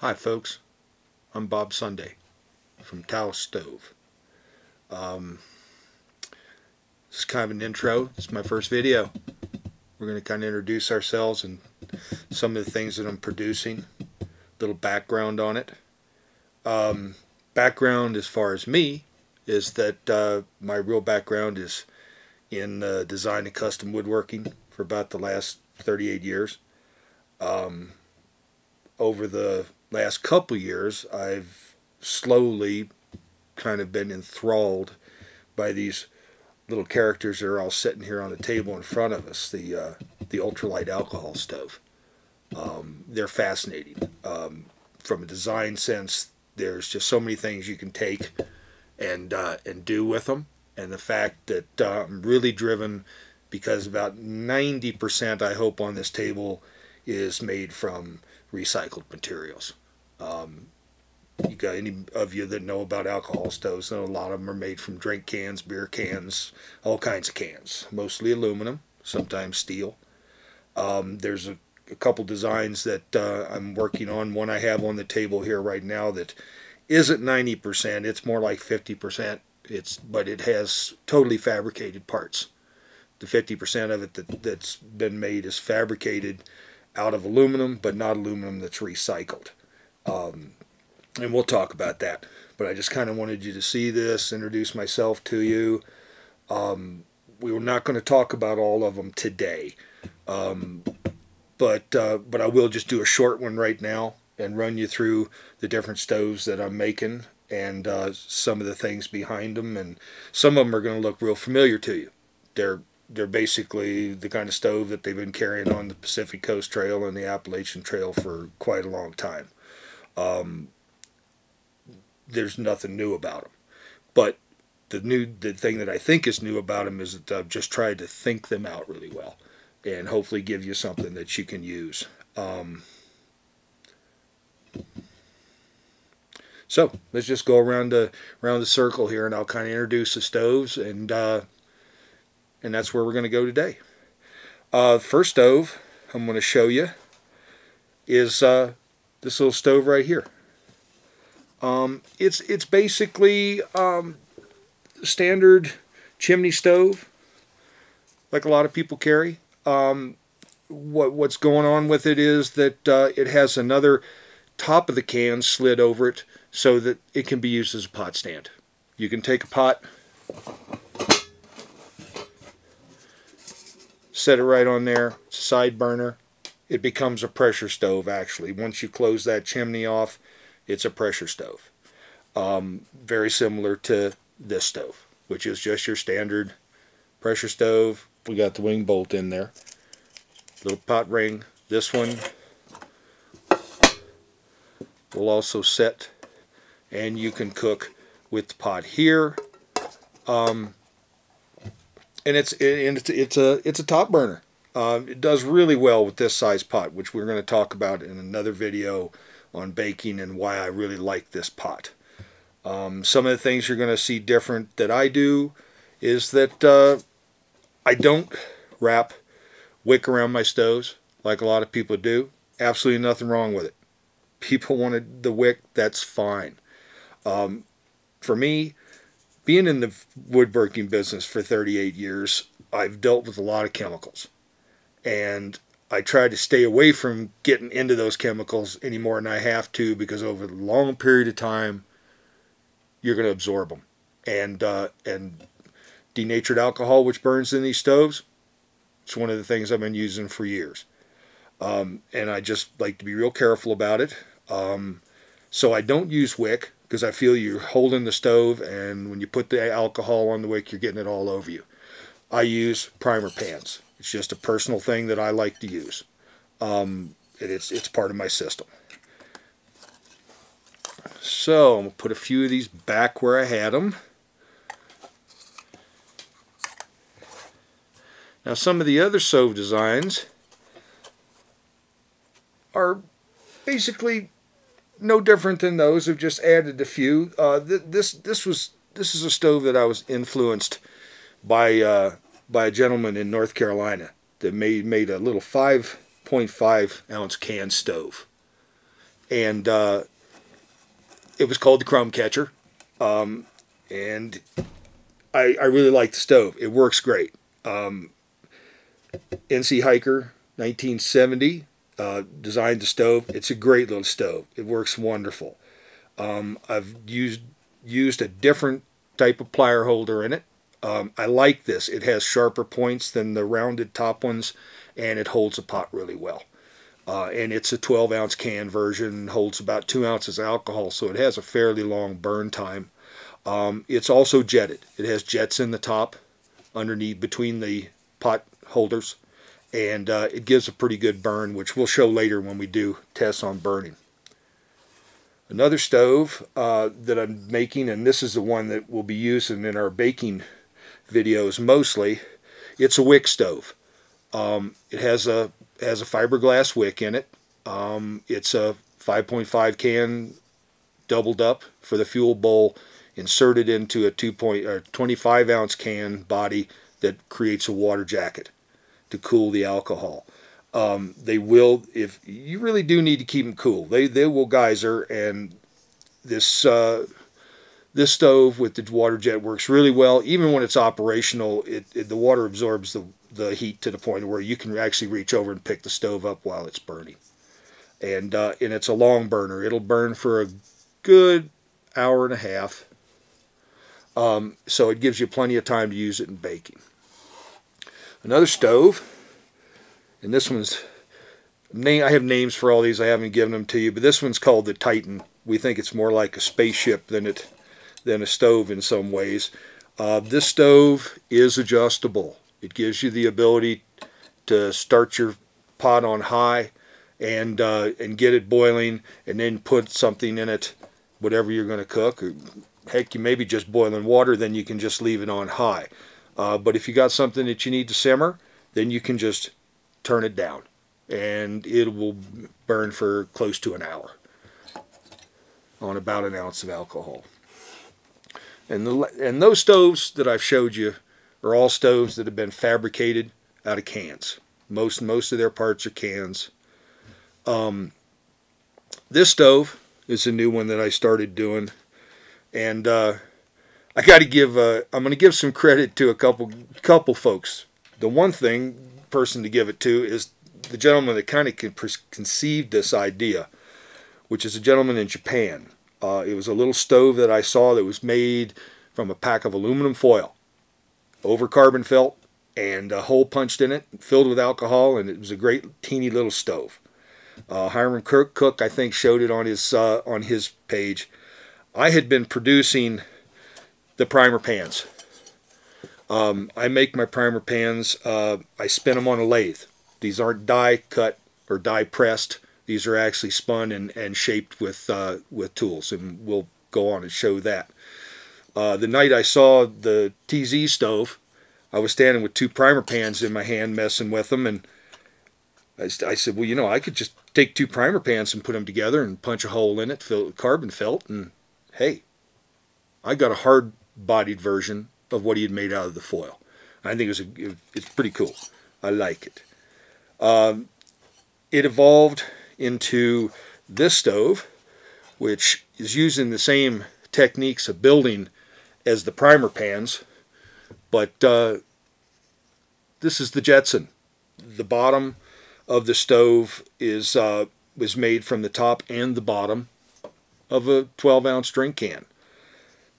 Hi folks, I'm Bob Sunday from Taos Stove. This is kind of an intro. It's my first video. We're going to kind of introduce ourselves and some of the things that I'm producing. A little background on it. Background as far as me is that my real background is in design and custom woodworking for about the last 38 years. Over the last couple years, I've slowly kind of been enthralled by these little characters that are all sitting here on the table in front of us, the ultralight alcohol stove. They're fascinating. From a design sense, there's just so many things you can take and do with them. And the fact that I'm really driven because about 90%, I hope, on this table is made from recycled materials. You got any of you that know about alcohol stoves, know a lot of them are made from drink cans, beer cans, all kinds of cans, mostly aluminum, sometimes steel. There's a couple designs that I'm working on. One I have on the table here right now that isn't 90%, it's more like 50%. But it has totally fabricated parts. The 50% of it that's been made is fabricated out of aluminum, but not aluminum that's recycled. And we'll talk about that. But I just kind of wanted you to see this, introduce myself to you. We were not going to talk about all of them today. But I will just do a short one right now and run you through the different stoves that I'm making and some of the things behind them. And some of them are going to look real familiar to you. They're basically the kind of stove that they've been carrying on the Pacific Coast Trail and the Appalachian Trail for quite a long time. There's nothing new about them. But the thing that I think is new about them is that I've just tried to think them out really well and hopefully give you something that you can use. So let's just go around the circle here, and I'll kind of introduce the stoves, and that's where we're going to go today. First stove I'm going to show you is this little stove right here. It's basically standard chimney stove, like a lot of people carry. What's going on with it is that it has another top of the can slid over it so that it can be used as a pot stand. You can take a pot, set it right on there. It's a side burner. It becomes a pressure stove, actually. Once you close that chimney off, it's a pressure stove. Very similar to this stove, which is just your standard pressure stove. We got the wing bolt in there. Little pot ring. This one will also set, and you can cook with the pot here. And it's a top burner. It does really well with this size pot, which we're going to talk about in another video on baking and why I really like this pot. Some of the things you're going to see different that I do is that I don't wrap wick around my stoves like a lot of people do. Absolutely nothing wrong with it. People wanted the wick, that's fine. For me, being in the woodworking business for 38 years, I've dealt with a lot of chemicals. And I try to stay away from getting into those chemicals any more than I have to, because over a long period of time, you're going to absorb them. And denatured alcohol, which burns in these stoves, it's one of the things I've been using for years. And I just like to be real careful about it. So I don't use wick, because I feel you're holding the stove, and when you put the alcohol on the wick, you're getting it all over you. I use primer pans. It's just a personal thing that I like to use. It's part of my system. So I'm going to put a few of these back where I had them. Now some of the other stove designs are basically no different than those. I've just added a few. This is a stove that I was influenced by a gentleman in North Carolina that made a little 5.5 ounce can stove, and it was called the Crumb Catcher. And I really like the stove. It works great. NC Hiker, 1970, designed the stove. It's a great little stove. It works wonderful. I've used a different type of plier holder in it. I like this. It has sharper points than the rounded top ones, and it holds a pot really well. And it's a 12-ounce can version, holds about 2 ounces of alcohol, so it has a fairly long burn time. It's also jetted. It has jets in the top, underneath, between the pot holders, and it gives a pretty good burn, which we'll show later when we do tests on burning. Another stove that I'm making, and this is the one that we'll be using in our baking videos mostly, it's a wick stove. It has a fiberglass wick in it. It's a 5.5 can doubled up for the fuel bowl, inserted into a 25-ounce can body that creates a water jacket to cool the alcohol. They will, if you really do need to keep them cool, they will geyser, and this this stove with the water jet works really well. Even when it's operational, the water absorbs the heat to the point where you can actually reach over and pick the stove up while it's burning. And it's a long burner. It'll burn for a good hour and a half. So it gives you plenty of time to use it in baking. Another stove, and this one's, I have names for all these, I haven't given them to you, but this one's called the Titan. We think it's more like a spaceship than a stove in some ways. This stove is adjustable. It gives you the ability to start your pot on high and get it boiling, and then put something in it, whatever you're going to cook. Or, heck, you may be just boiling water, then you can just leave it on high. But if you got something that you need to simmer, then you can just turn it down, and it will burn for close to an hour on about an ounce of alcohol. And those stoves that I've showed you are all stoves that have been fabricated out of cans. Most of their parts are cans. This stove is a new one that I started doing, and I got to give I'm going to give some credit to a couple folks. The one person to give it to is the gentleman that kind of conceived this idea, which is a gentleman in Japan. It was a little stove that I saw that was made from a pack of aluminum foil over carbon felt, and a hole punched in it, filled with alcohol, and it was a great teeny little stove. Hiram Cook, I think, showed it on his page. I had been producing the primer pans. I make my primer pans. I spin them on a lathe. These aren't die cut or die pressed. These are actually spun and shaped with tools, and we'll go on and show that. The night I saw the TZ stove, I was standing with 2 primer pans in my hand messing with them, and I said, well, you know, I could just take 2 primer pans and put them together and punch a hole in it, fill it with carbon felt, and hey, I got a hard-bodied version of what he had made out of the foil. I think it's pretty cool. I like it. It evolved into this stove, which is using the same techniques of building as the primer pans, but this is the Jetson. The bottom of the stove was made from the top and the bottom of a 12-ounce drink can.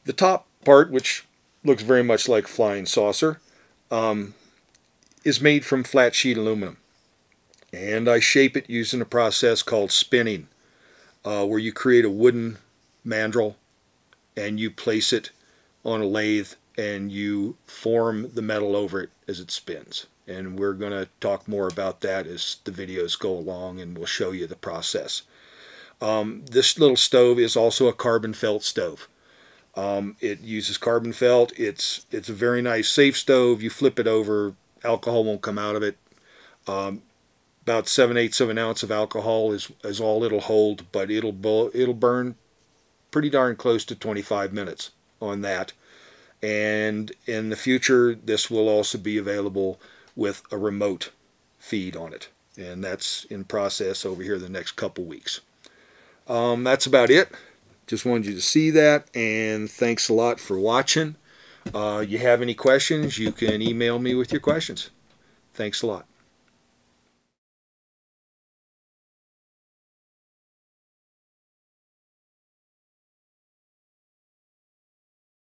The top part, which looks very much like a flying saucer, is made from flat sheet aluminum. And I shape it using a process called spinning, where you create a wooden mandrel and you place it on a lathe and you form the metal over it as it spins. And we're going to talk more about that as the videos go along, and we'll show you the process. This little stove is also a carbon felt stove. It uses carbon felt. It's a very nice, safe stove. You flip it over, alcohol won't come out of it. About 7/8 of an ounce of alcohol is all it'll hold, but it'll burn pretty darn close to 25 minutes on that. And in the future, this will also be available with a remote feed on it, and that's in process over here the next couple weeks. That's about it. Just wanted you to see that, and thanks a lot for watching. You have any questions, you can email me with your questions. Thanks a lot.